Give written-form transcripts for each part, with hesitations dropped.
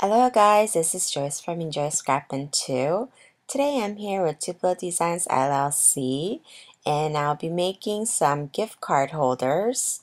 Aloha guys, this is Joyce from Enjoy Scrapping 2. Today I'm here with Tupelo Designs LLC and I'll be making some gift card holders.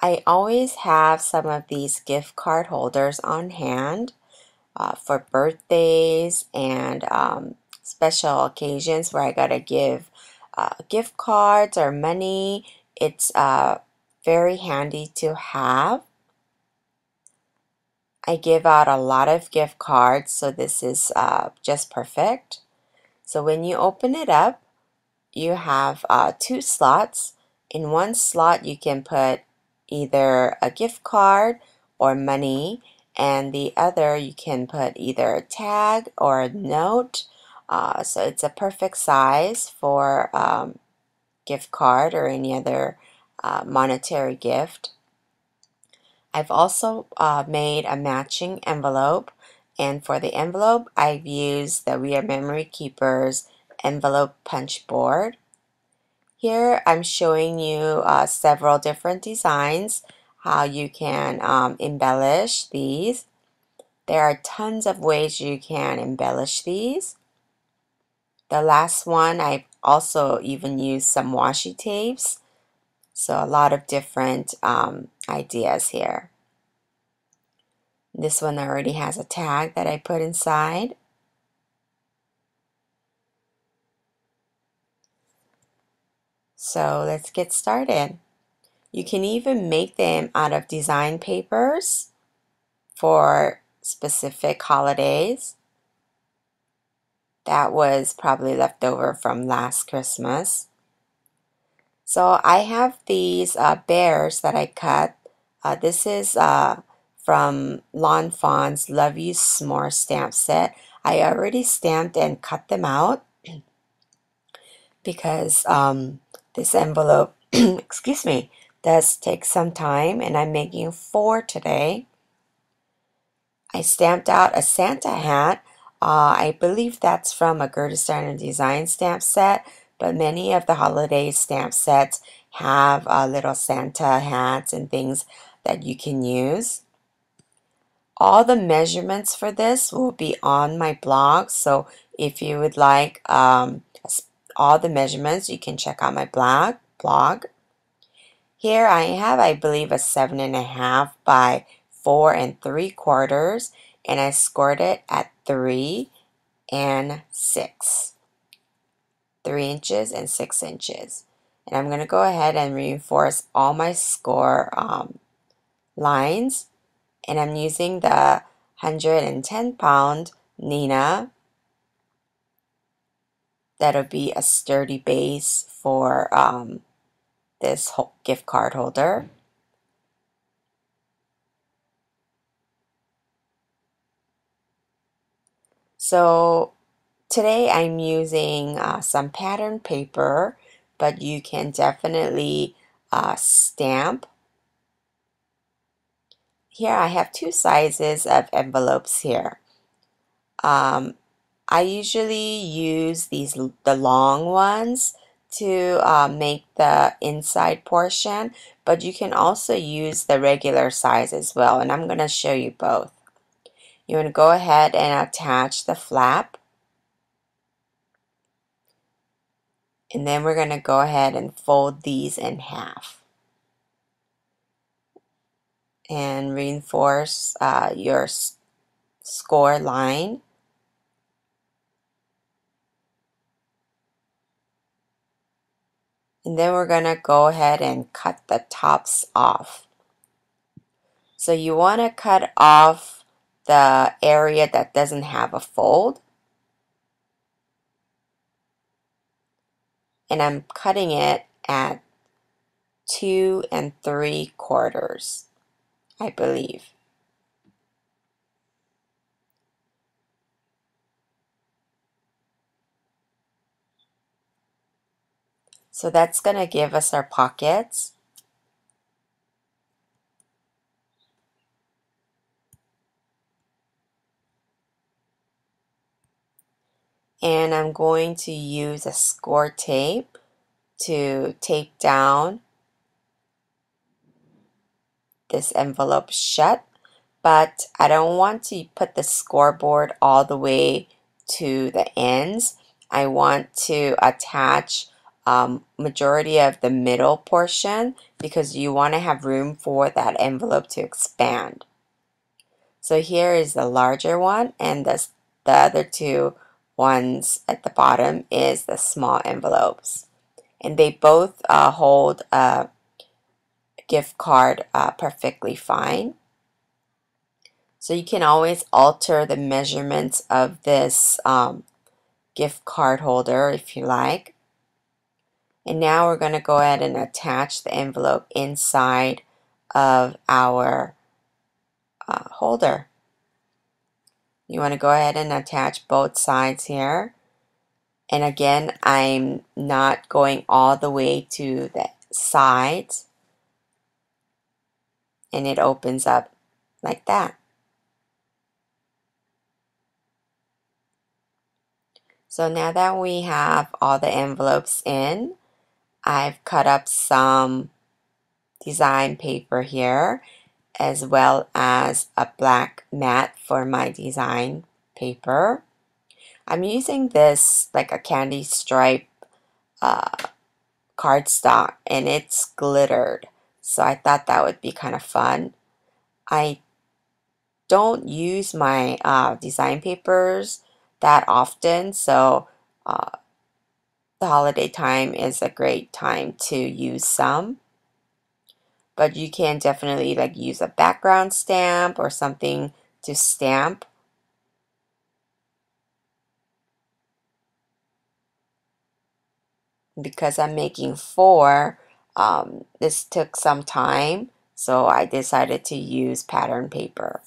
I always have some of these gift card holders on hand for birthdays and special occasions where I gotta give gift cards or money. It's very handy to have. I give out a lot of gift cards, so this is just perfect. So when you open it up, you have two slots. In one slot, you can put either a gift card or money, and the other you can put either a tag or a note. So it's a perfect size for gift card or any other monetary gift. I've also made a matching envelope, and for the envelope I've used the We Are Memory Keepers envelope punch board. Here I'm showing you several different designs, how you can embellish these. There are tons of ways you can embellish these. The last one I've also even used some washi tapes, so a lot of different ideas here. This one already has a tag that I put inside. So let's get started. You can even make them out of design papers for specific holidays. That was probably left over from last Christmas. So I have these bears that I cut. This is from Fawn's Love You S'more stamp set. I already stamped and cut them out because this envelope, excuse me, does take some time, and I'm making 4 today. I stamped out a Santa hat. I believe that's from a Gerda Steiner Design stamp set, but many of the holiday stamp sets have little Santa hats and things that you can use. All the measurements for this will be on my blog, so if you would like all the measurements, you can check out my blog. Here I have, I believe, a 7.5 by 4 3/4, and I scored it at 3 and 6. 3 inches and 6 inches. And I'm going to go ahead and reinforce all my score lines. And I'm using the 110-pound Nina. That'll be a sturdy base for this gift card holder. So today I'm using some pattern paper, but you can definitely stamp. Here I have 2 sizes of envelopes here. I usually use the long ones to make the inside portion, but you can also use the regular size as well, and I'm going to show you both. You want to go ahead and attach the flap, and then we're going to go ahead and fold these in half and reinforce your score line. And then we're going to go ahead and cut the tops off. So you want to cut off the area that doesn't have a fold. And I'm cutting it at 2 3/4, I believe. So that's going to give us our pockets. And I'm going to use a score tape to tape down this envelope shut, but I don't want to put the scoreboard all the way to the ends. I want to attach majority of the middle portion because you want to have room for that envelope to expand. So here is the larger one, and the other two ones at the bottom is the small envelopes. And they both hold a gift card perfectly fine. So you can always alter the measurements of this gift card holder if you like. And now we're going to go ahead and attach the envelope inside of our holder. You want to go ahead and attach both sides here. And again, I'm not going all the way to the sides. And it opens up like that. So now that we have all the envelopes in, I've cut up some design paper here, as well as a black mat for my design paper. I'm using this like a candy stripe cardstock, and it's glittered, so I thought that would be kind of fun. I don't use my design papers that often, so the holiday time is a great time to use some. But you can definitely like use a background stamp or something to stamp. Because I'm making 4, this took some time, so I decided to use pattern paper.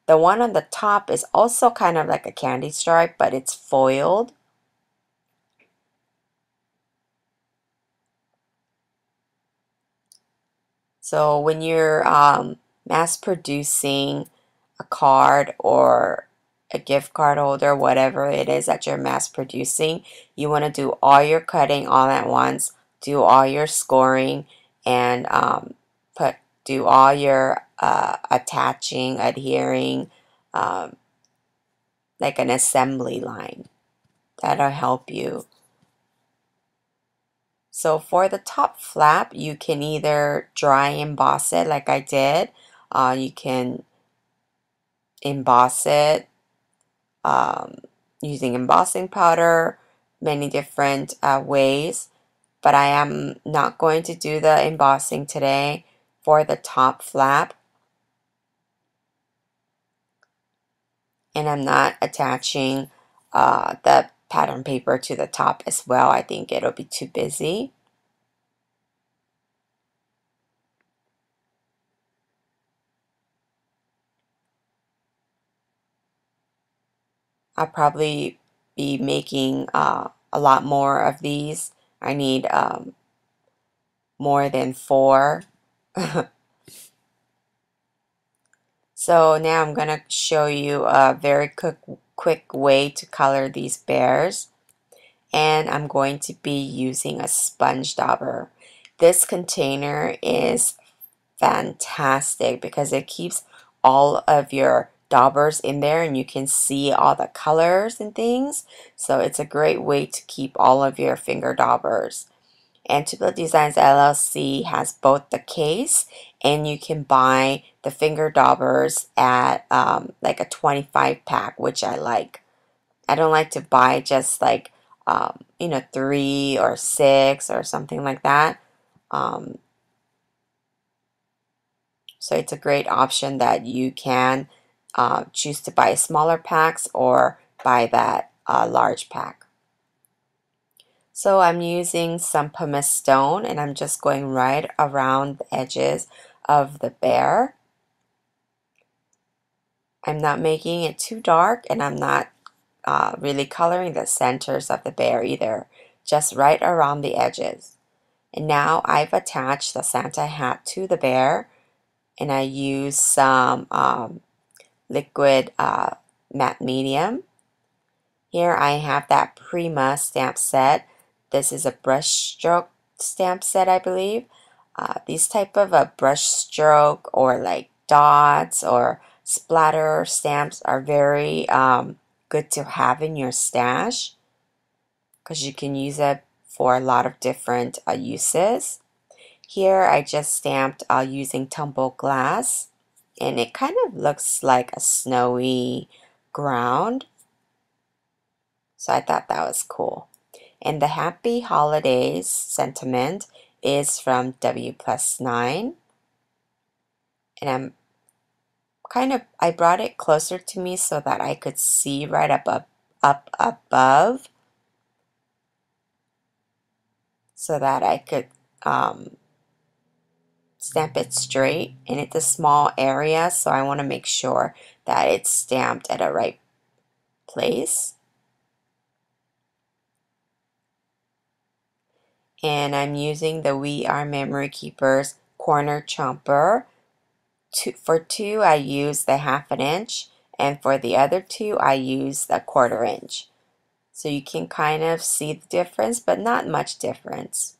The one on the top is also kind of like a candy stripe, but it's foiled. So when you're mass producing a card or a gift card holder, whatever it is that you're mass producing, you want to do all your cutting all at once, do all your scoring, and do all your attaching, adhering, like an assembly line. That'll help you. So for the top flap, you can either dry emboss it like I did. You can emboss it using embossing powder, many different ways. But I am not going to do the embossing today for the top flap. And I'm not attaching the pattern paper to the top as well. I think it'll be too busy. I'll probably be making a lot more of these. I need more than 4. So now I'm going to show you a very quick way to color these bears. And I'm going to be using a sponge dauber. This container is fantastic because it keeps all of your daubers in there and you can see all the colors and things. So it's a great way to keep all of your finger daubers. And Tupelo Designs LLC has both the case, and you can buy the finger daubers at like a 25 pack, which I like. I don't like to buy just like 3 or 6 or something like that. So it's a great option that you can choose to buy smaller packs or buy that large pack. So I'm using some pumice stone, and I'm just going right around the edges of the bear. I'm not making it too dark, and I'm not really coloring the centers of the bear either, just right around the edges. And now I've attached the Santa hat to the bear, and I use some liquid matte medium. Here I have that Prima stamp set. This is a brush stroke stamp set, I believe. These type of a brush stroke or like dots or splatter stamps are very good to have in your stash because you can use it for a lot of different uses. Here I just stamped using tumbled glass, and it kind of looks like a snowy ground, so I thought that was cool. And the Happy Holidays sentiment is from W+9, and I brought it closer to me so that I could see right up above, so that I could stamp it straight. And it's a small area, so I want to make sure that it's stamped at the right place. And I'm using the We Are Memory Keepers corner chomper. For two I use the 1/2 inch, and for the other two I use the 1/4 inch. So you can kind of see the difference, but not much difference.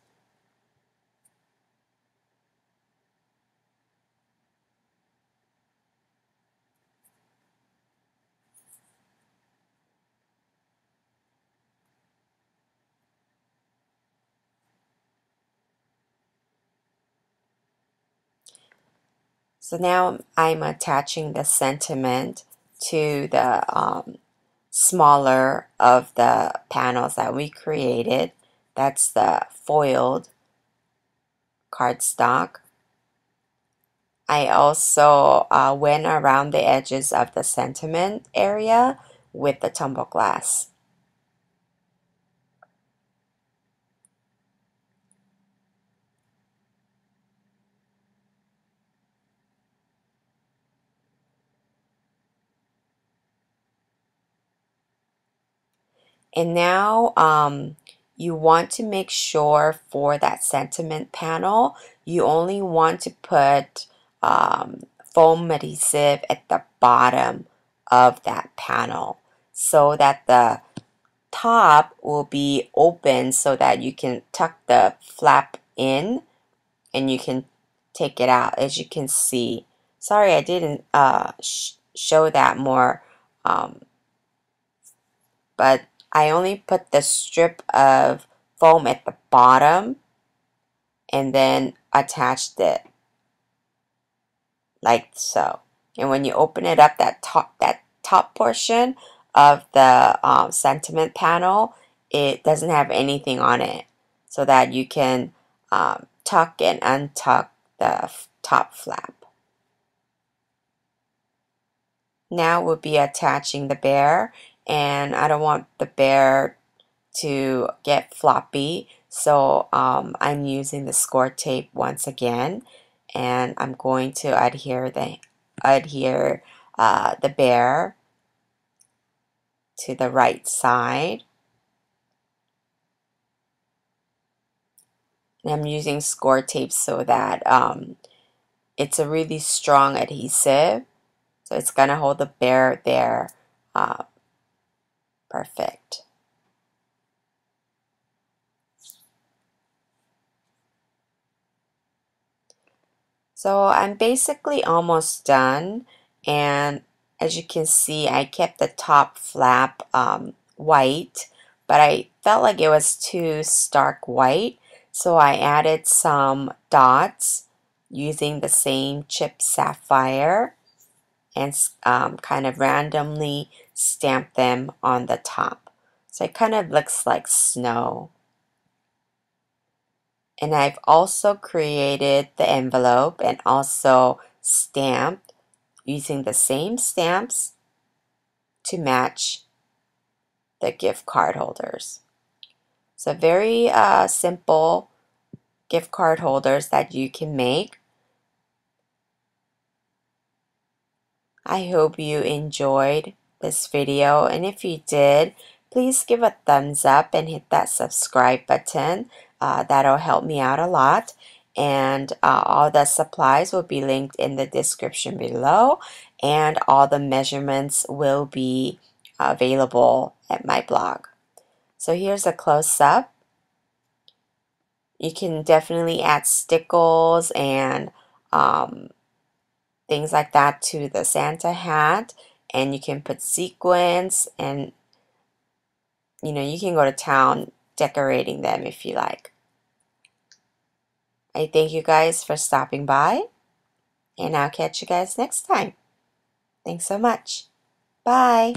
So now I'm attaching the sentiment to the smaller of the panels that we created. That's the foiled cardstock. I also went around the edges of the sentiment area with the tumble glass. And now you want to make sure for that sentiment panel, you only want to put foam adhesive at the bottom of that panel so that the top will be open so that you can tuck the flap in and you can take it out, as you can see. Sorry, I didn't show that more, but I only put the strip of foam at the bottom and then attached it like so. And when you open it up, that top portion of the sentiment panel, it doesn't have anything on it, so that you can tuck and untuck the top flap. Now we'll be attaching the bear, and I don't want the bear to get floppy, so I'm using the score tape once again, and I'm going to adhere the bear to the right side. And I'm using score tape so that it's a really strong adhesive, so it's gonna hold the bear there perfect. So I'm basically almost done, and as you can see, I kept the top flap white, but I felt like it was too stark white, so I added some dots using the same chip sapphire and kind of randomly stamp them on the top. So it kind of looks like snow. And I've also created the envelope and also stamped using the same stamps to match the gift card holders. So very simple gift card holders that you can make. I hope you enjoyed this video, and if you did, please give a thumbs up and hit that subscribe button. That'll help me out a lot. And all the supplies will be linked in the description below, and all the measurements will be available at my blog. So here's a close-up. You can definitely add stickles and things like that to the Santa hat, and you can put sequins, and you can go to town decorating them if you like. I thank you guys for stopping by, and I'll catch you guys next time. Thanks so much. Bye.